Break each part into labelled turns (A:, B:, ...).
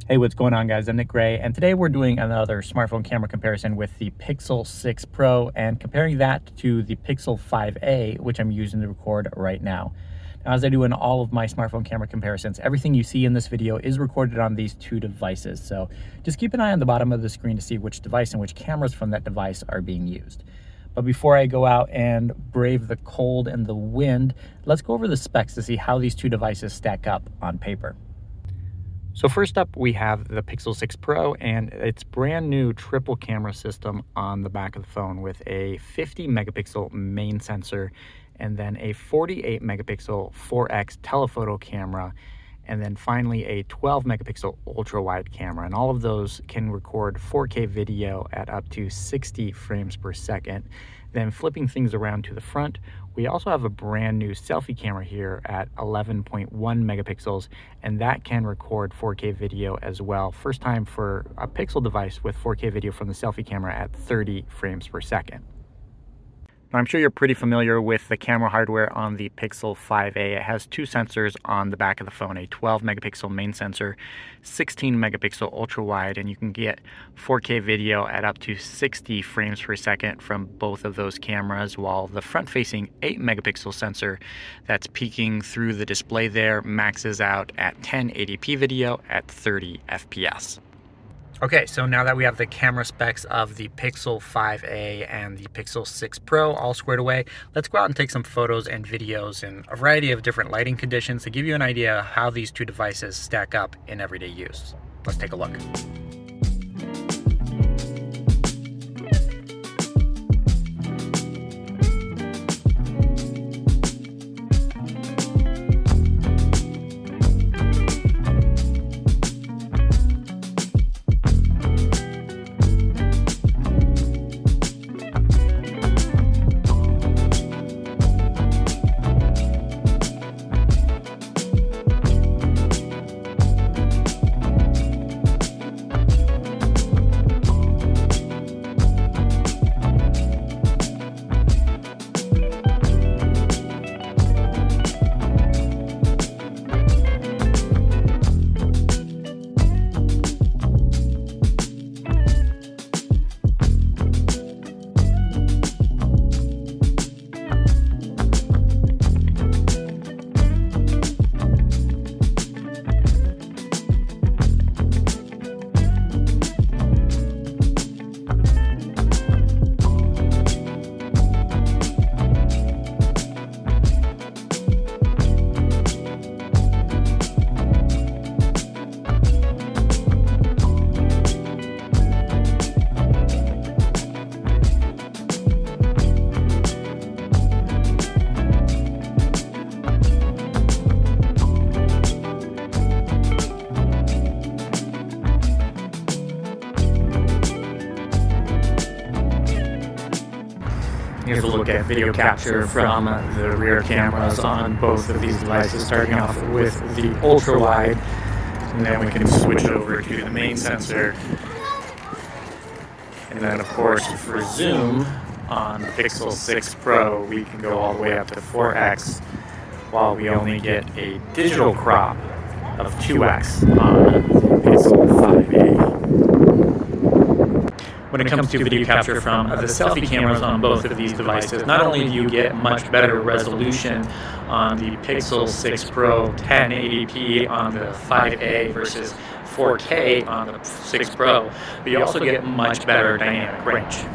A: Hey, what's going on, guys? I'm Nick Gray, and today we're doing another smartphone camera comparison with the Pixel 6 Pro and comparing that to the Pixel 5a, which I'm using to record right now. Now, as I do in all of my smartphone camera comparisons, everything you see in this video is recorded on these two devices, so just keep an eye on the bottom of the screen to see which device and which cameras from that device are being used. But before I go out and brave the cold and the wind, let's go over the specs to see how these two devices stack up on paper. So first up, we have the Pixel 6 Pro and its brand new triple camera system on the back of the phone with a 50 megapixel main sensor and then a 48 megapixel 4x telephoto camera, and then finally a 12 megapixel ultra wide camera. And all of those can record 4K video at up to 60 frames per second. Then flipping things around to the front, we also have a brand new selfie camera here at 11.1 megapixels, and that can record 4K video as well. First time for a Pixel device with 4K video from the selfie camera at 30 frames per second. Now, I'm sure you're pretty familiar with the camera hardware on the Pixel 5a. It has two sensors on the back of the phone, a 12 megapixel main sensor, 16 megapixel ultra wide, and you can get 4K video at up to 60 frames per second from both of those cameras, while the front facing 8 megapixel sensor that's peeking through the display there maxes out at 1080p video at 30 FPS. Okay, so now that we have the camera specs of the Pixel 5a and the Pixel 6 Pro all squared away, let's go out and take some photos and videos in a variety of different lighting conditions to give you an idea of how these two devices stack up in everyday use. Let's take a look. Here's a look at video capture from the rear cameras on both of these devices, starting off with the ultra wide, and then we can switch over to the main sensor. And then of course for zoom on the Pixel 6 Pro, we can go all the way up to 4x, while we only get a digital crop of 2x on the Pixel 5a. When it comes to video capture from the selfie cameras on both of these devices, not only do you get much better resolution on the Pixel 6 Pro 1080p on the 5a versus 4K on the 6 Pro, but you also get much better dynamic range.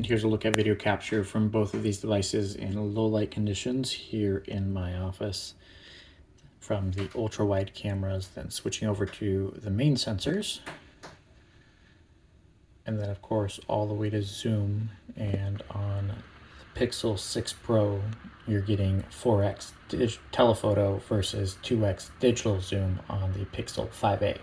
A: Here's a look at video capture from both of these devices in low light conditions here in my office. From the ultra wide cameras, then switching over to the main sensors. And then of course all the way to zoom, and on the Pixel 6 Pro you're getting 4x telephoto versus 2x digital zoom on the Pixel 5a.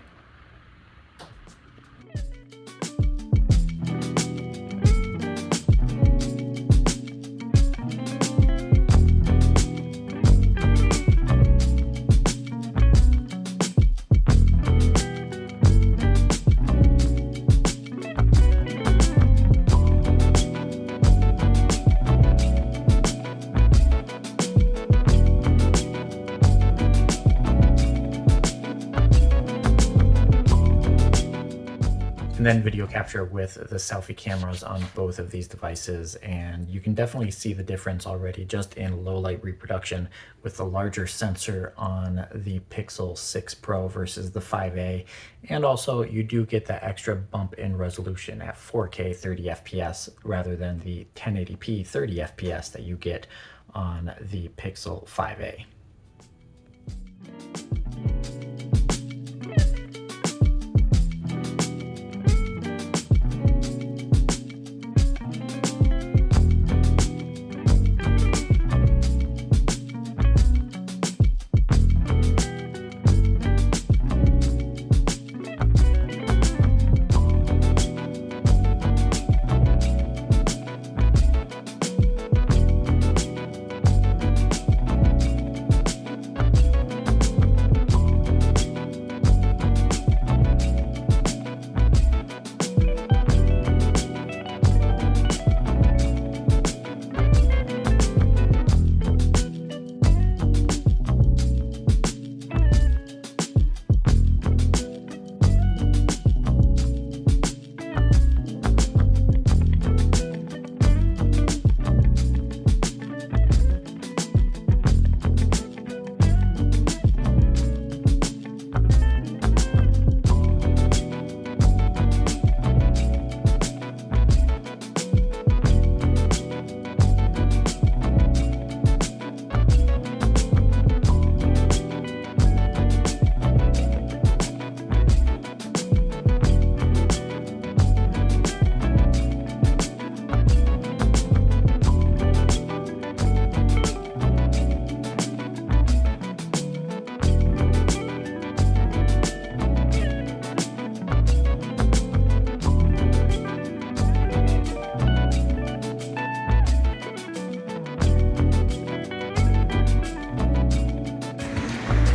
A: And then video capture with the selfie cameras on both of these devices, and you can definitely see the difference already just in low light reproduction with the larger sensor on the Pixel 6 Pro versus the 5a, and also you do get that extra bump in resolution at 4K 30 FPS rather than the 1080p 30 FPS that you get on the Pixel 5a.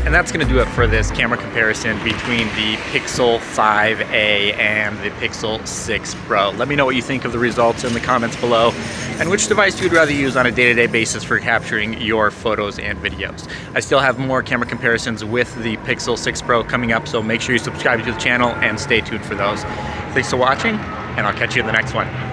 A: And that's going to do it for this camera comparison between the Pixel 5a and the Pixel 6 Pro. Let me know what you think of the results in the comments below, and which device you'd rather use on a day-to-day basis for capturing your photos and videos. I still have more camera comparisons with the Pixel 6 Pro coming up, so make sure you subscribe to the channel and stay tuned for those. Thanks for watching, and I'll catch you in the next one.